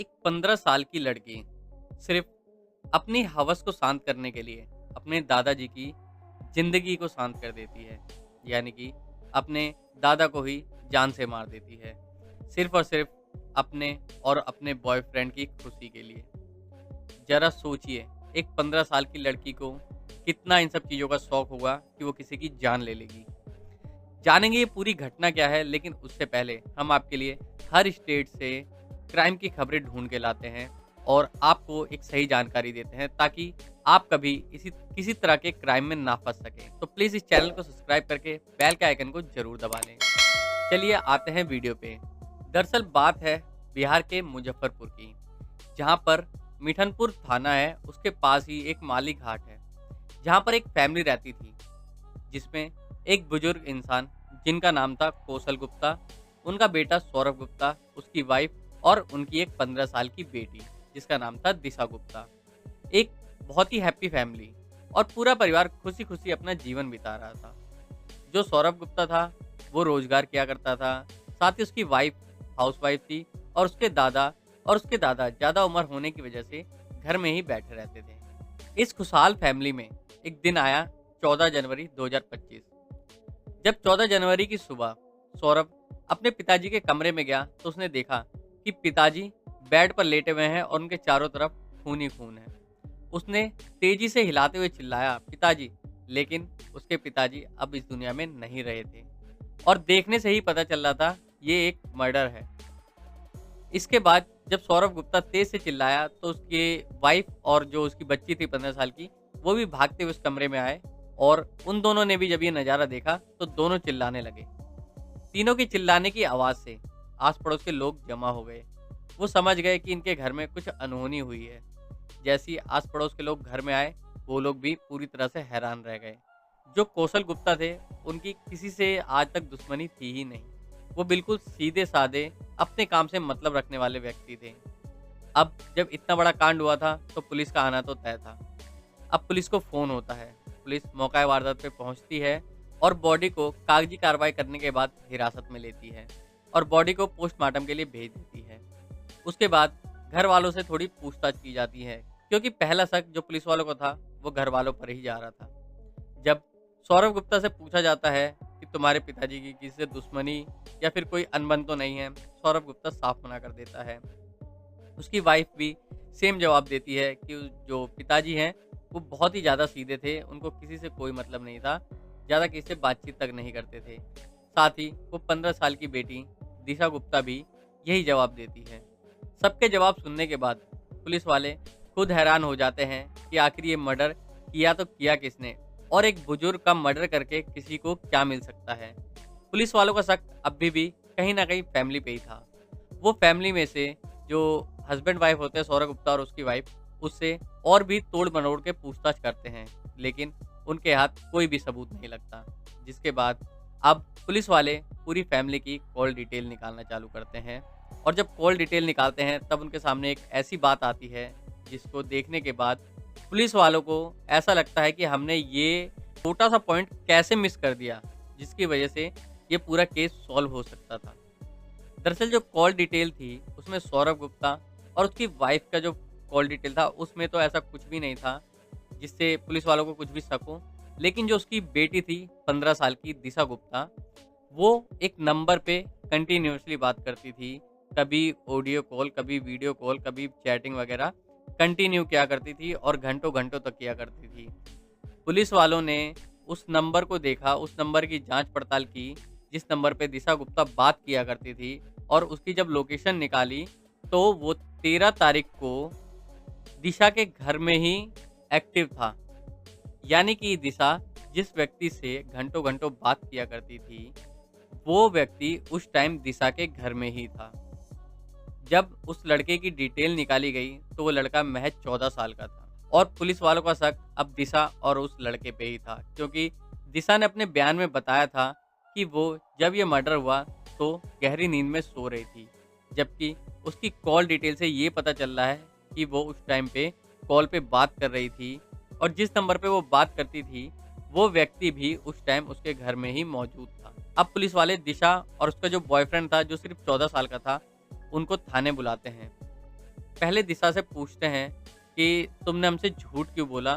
एक 15 साल की लड़की सिर्फ अपनी हवस को शांत करने के लिए अपने दादाजी की जिंदगी को शांत कर देती है। यानी कि अपने दादा को ही जान से मार देती है, सिर्फ और सिर्फ अपने और अपने बॉयफ्रेंड की खुशी के लिए। जरा सोचिए, एक 15 साल की लड़की को कितना इन सब चीज़ों का शौक होगा कि वो किसी की जान ले लेगी। जानेंगे ये पूरी घटना क्या है, लेकिन उससे पहले हम आपके लिए हर स्टेट से क्राइम की खबरें ढूंढ के लाते हैं और आपको एक सही जानकारी देते हैं, ताकि आप कभी इसी किसी तरह के क्राइम में ना फंस सकें। तो प्लीज़ इस चैनल को सब्सक्राइब करके बेल के आइकन को जरूर दबा लें। चलिए आते हैं वीडियो पे। दरअसल बात है बिहार के मुजफ्फरपुर की, जहाँ पर मिठनपुर थाना है, उसके पास ही एक माली घाट है, जहाँ पर एक फैमिली रहती थी, जिसमें एक बुजुर्ग इंसान जिनका नाम था कौशल गुप्ता, उनका बेटा सौरभ गुप्ता, उसकी वाइफ और उनकी एक 15 साल की बेटी जिसका नाम था दिशा गुप्ता। एक बहुत ही हैप्पी फैमिली और पूरा परिवार खुशी खुशी अपना जीवन बिता रहा था। जो सौरभ गुप्ता था वो रोजगार किया करता था, साथ ही उसकी वाइफ हाउसवाइफ थी और उसके दादा ज़्यादा उम्र होने की वजह से घर में ही बैठे रहते थे। इस खुशहाल फैमिली में एक दिन आया 14 जनवरी 2025। जब 14 जनवरी की सुबह सौरभ अपने पिताजी के कमरे में गया तो उसने देखा कि पिताजी बेड पर लेटे हुए हैं और उनके चारों तरफ खून ही खून है। उसने तेजी से हिलाते हुए चिल्लाया, पिताजी! लेकिन उसके पिताजी अब इस दुनिया में नहीं रहे थे और देखने से ही पता चल रहा था ये एक मर्डर है। इसके बाद जब सौरभ गुप्ता तेज से चिल्लाया तो उसके वाइफ और जो उसकी बच्ची थी 15 साल की, वो भी भागते हुए उस कमरे में आए और उन दोनों ने भी जब ये नज़ारा देखा तो दोनों चिल्लाने लगे। तीनों की चिल्लाने की आवाज़ से आस पड़ोस के लोग जमा हो गए। वो समझ गए कि इनके घर में कुछ अनहोनी हुई है। जैसे ही आस पड़ोस के लोग घर में आए, वो लोग भी पूरी तरह से हैरान रह गए। जो कौशल गुप्ता थे, उनकी किसी से आज तक दुश्मनी थी ही नहीं। वो बिल्कुल सीधे साधे अपने काम से मतलब रखने वाले व्यक्ति थे। अब जब इतना बड़ा कांड हुआ था तो पुलिस का आना तो तय था। अब पुलिस को फ़ोन होता है, पुलिस मौका वारदात पे पहुंचती है और बॉडी को कागजी कार्रवाई करने के बाद हिरासत में लेती है और बॉडी को पोस्टमार्टम के लिए भेज देती है। उसके बाद घर वालों से थोड़ी पूछताछ की जाती है, क्योंकि पहला शक जो पुलिस वालों को था वो घर वालों पर ही जा रहा था। जब सौरभ गुप्ता से पूछा जाता है कि तुम्हारे पिताजी की किसी से दुश्मनी या फिर कोई अनबन तो नहीं है, सौरभ गुप्ता साफ मना कर देता है। उसकी वाइफ भी सेम जवाब देती है कि जो पिताजी हैं वो बहुत ही ज़्यादा सीधे थे, उनको किसी से कोई मतलब नहीं था, ज़्यादा किसी से बातचीत तक नहीं करते थे। साथ ही वो 15 साल की बेटी दिशा गुप्ता भी यही जवाब देती है। सबके जवाब सुनने के बाद पुलिस वाले खुद हैरान हो जाते हैं कि आखिर ये मर्डर किया तो किया किसने और एक बुजुर्ग का मर्डर करके किसी को क्या मिल सकता है। पुलिस वालों का शक अभी भी कहीं ना कहीं फैमिली पे ही था। वो फैमिली में से जो हस्बैंड वाइफ होते हैं सौरभ गुप्ता और उसकी वाइफ, उससे और भी तोड़ मरोड़ के पूछताछ करते हैं, लेकिन उनके हाथ कोई भी सबूत नहीं लगता। जिसके बाद अब पुलिस वाले पूरी फैमिली की कॉल डिटेल निकालना चालू करते हैं और जब कॉल डिटेल निकालते हैं तब उनके सामने एक ऐसी बात आती है जिसको देखने के बाद पुलिस वालों को ऐसा लगता है कि हमने ये छोटा सा पॉइंट कैसे मिस कर दिया, जिसकी वजह से ये पूरा केस सॉल्व हो सकता था। दरअसल जो कॉल डिटेल थी उसमें सौरभ गुप्ता और उसकी वाइफ का जो कॉल डिटेल था उसमें तो ऐसा कुछ भी नहीं था जिससे पुलिस वालों को कुछ भी शक हो। लेकिन जो उसकी बेटी थी 15 साल की दिशा गुप्ता, वो एक नंबर पे कंटिन्यूअसली बात करती थी। कभी ऑडियो कॉल, कभी वीडियो कॉल, कभी चैटिंग वगैरह कंटिन्यू किया करती थी और घंटों घंटों तक किया करती थी। पुलिस वालों ने उस नंबर को देखा, उस नंबर की जांच पड़ताल की जिस नंबर पे दिशा गुप्ता बात किया करती थी, और उसकी जब लोकेशन निकाली तो वो 13 तारीख को दिशा के घर में ही एक्टिव था। यानी कि दिशा जिस व्यक्ति से घंटों घंटों बात किया करती थी, वो व्यक्ति उस टाइम दिशा के घर में ही था। जब उस लड़के की डिटेल निकाली गई तो वो लड़का महज 14 साल का था और पुलिस वालों का शक अब दिशा और उस लड़के पे ही था, क्योंकि दिशा ने अपने बयान में बताया था कि वो जब ये मर्डर हुआ तो गहरी नींद में सो रही थी, जबकि उसकी कॉल डिटेल से ये पता चल रहा है कि वो उस टाइम पे कॉल पे बात कर रही थी और जिस नंबर पे वो बात करती थी वो व्यक्ति भी उस टाइम उसके घर में ही मौजूद था। अब पुलिस वाले दिशा और उसका जो बॉयफ्रेंड था जो सिर्फ 14 साल का था, उनको थाने बुलाते हैं। पहले दिशा से पूछते हैं कि तुमने हमसे झूठ क्यों बोला?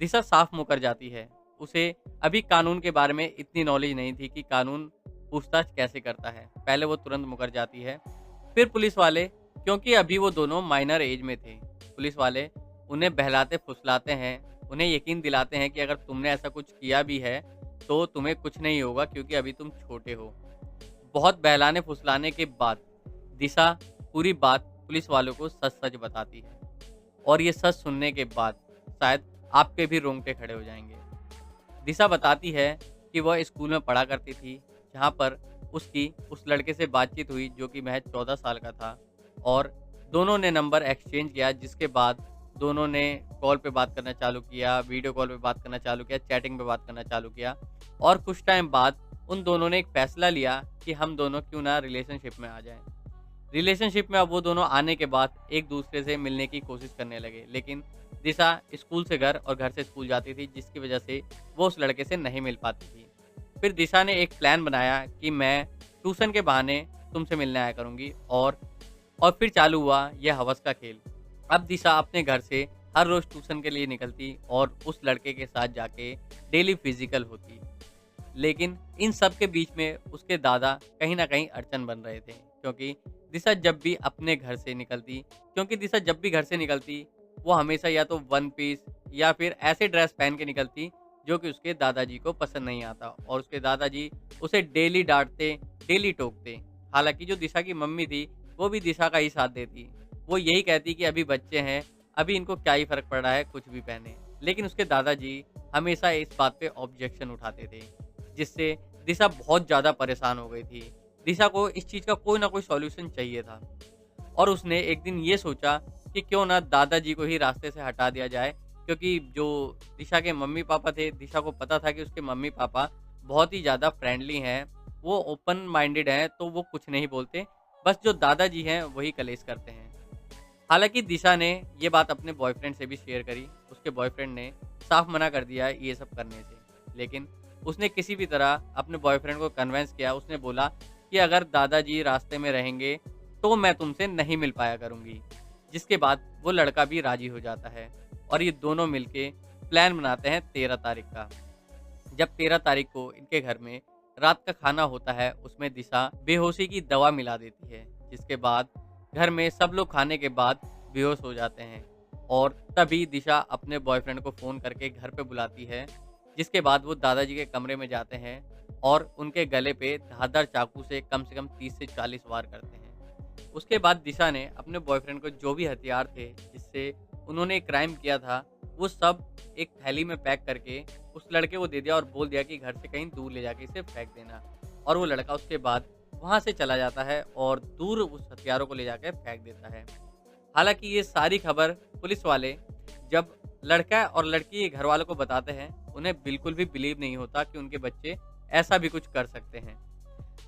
दिशा साफ मुकर जाती है। उसे अभी कानून के बारे में इतनी नॉलेज नहीं थी कि कानून पूछताछ कैसे करता है। पहले वो तुरंत मुकर जाती है। फिर पुलिस वाले, क्योंकि अभी वो दोनों माइनर एज में थे, पुलिस वाले उन्हें बहलाते-फुसलाते हैं, उन्हें यकीन दिलाते हैं कि अगर तुमने ऐसा कुछ किया भी है, तो तुम्हें कुछ नहीं होगा क्योंकि अभी तुम छोटे हो। बहुत बहलाने-फुसलाने के बाद दिशा पूरी बात पुलिस वालों को सच-सच बताती है और ये सच सुनने के बाद शायद आपके भी रोंगटे खड़े हो जाएँगे। दिशा बताती है कि वह स्कूल में पढ़ा करती थी, जहाँ पर उसकी उस लड़के से बातचीत हुई जो कि महज़ 14 साल का था और दोनों ने नंबर एक्सचेंज किया, जिसके बाद दोनों ने कॉल पे बात करना चालू किया, वीडियो कॉल पे बात करना चालू किया, चैटिंग पे बात करना चालू किया और कुछ टाइम बाद उन दोनों ने एक फ़ैसला लिया कि हम दोनों क्यों ना रिलेशनशिप में आ जाएँ। रिलेशनशिप में अब वो दोनों आने के बाद एक-दूसरे से मिलने की कोशिश करने लगे, लेकिन दिशा स्कूल से घर और घर से स्कूल जाती थी, जिसकी वजह से वो उस लड़के से नहीं मिल पाती थी। फिर दिशा ने एक प्लान बनाया कि मैं ट्यूशन के बहाने तुमसे मिलने आया करूँगी और फिर चालू हुआ ये हवस का खेल। अब दिशा अपने घर से हर रोज़ ट्यूशन के लिए निकलती और उस लड़के के साथ जाके डेली फिज़िकल होती। लेकिन इन सब के बीच में उसके दादा कहीं न कहीं अड़चन बन रहे थे, क्योंकि दिशा जब भी अपने घर से निकलती क्योंकि दिशा जब भी घर से निकलती, वो हमेशा या तो वन पीस या फिर ऐसे ड्रेस पहन के निकलती, जो कि उसके दादाजी को पसंद नहीं आता और उसके दादाजी उसे डेली डाँटते, डेली टोकते। हालाँकि जो दिशा की मम्मी थी, वो भी दिशा का ही साथ देती। वो यही कहती कि अभी बच्चे हैं, अभी इनको क्या ही फ़र्क पड़ रहा है, कुछ भी पहने। लेकिन उसके दादाजी हमेशा इस बात पे ऑब्जेक्शन उठाते थे, जिससे दिशा बहुत ज़्यादा परेशान हो गई थी। दिशा को इस चीज़ का कोई ना कोई सॉल्यूशन चाहिए था और उसने एक दिन ये सोचा कि क्यों ना दादाजी को ही रास्ते से हटा दिया जाए, क्योंकि जो दिशा के मम्मी-पापा थे, दिशा को पता था कि उसके मम्मी-पापा बहुत ही ज़्यादा फ्रेंडली हैं, वो ओपन माइंडेड हैं, तो वो कुछ नहीं बोलते। बस जो दादाजी हैं, वही कलेश करते हैं। हालाँकि दिशा ने ये बात अपने बॉयफ्रेंड से भी शेयर करी। उसके बॉयफ्रेंड ने साफ मना कर दिया ये सब करने से। लेकिन उसने किसी भी तरह अपने बॉयफ्रेंड को कन्विंस किया। उसने बोला कि अगर दादाजी रास्ते में रहेंगे, तो मैं तुमसे नहीं मिल पाया करूँगी। जिसके बाद वो लड़का भी राज़ी हो जाता है और ये दोनों मिलके प्लान बनाते हैं 13 तारीख का। जब 13 तारीख को इनके घर में रात का खाना होता है, उसमें दिशा बेहोशी की दवा मिला देती है, जिसके बाद घर में सब लोग खाने के बाद बेहोश हो जाते हैं और तभी दिशा अपने बॉयफ्रेंड को फ़ोन करके घर पे बुलाती है, जिसके बाद वो दादाजी के कमरे में जाते हैं और उनके गले पे धारदार चाकू से कम 30 से 40 वार करते हैं। उसके बाद दिशा ने अपने बॉयफ्रेंड को जो भी हथियार थे, जिससे उन्होंने क्राइम किया था, वो सब एक थैली में पैक करके उस लड़के को दे दिया और बोल दिया कि घर से कहीं दूर ले जाके इसे फेंक देना। और वो लड़का उसके बाद वहाँ से चला जाता है और दूर उस हथियारों को ले जाकर फेंक देता है। हालाँकि ये सारी खबर पुलिस वाले जब लड़का और लड़की के घर वालों को बताते हैं, उन्हें बिल्कुल भी बिलीव नहीं होता कि उनके बच्चे ऐसा भी कुछ कर सकते हैं।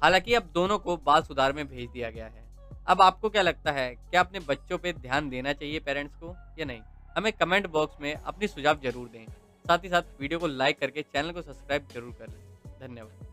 हालाँकि अब दोनों को बाल सुधार में भेज दिया गया है। अब आपको क्या लगता है, क्या अपने बच्चों पे ध्यान देना चाहिए पेरेंट्स को या नहीं? हमें कमेंट बॉक्स में अपनी सुझाव ज़रूर दें। साथ ही साथ वीडियो को लाइक करके चैनल को सब्सक्राइब ज़रूर कर लें। धन्यवाद।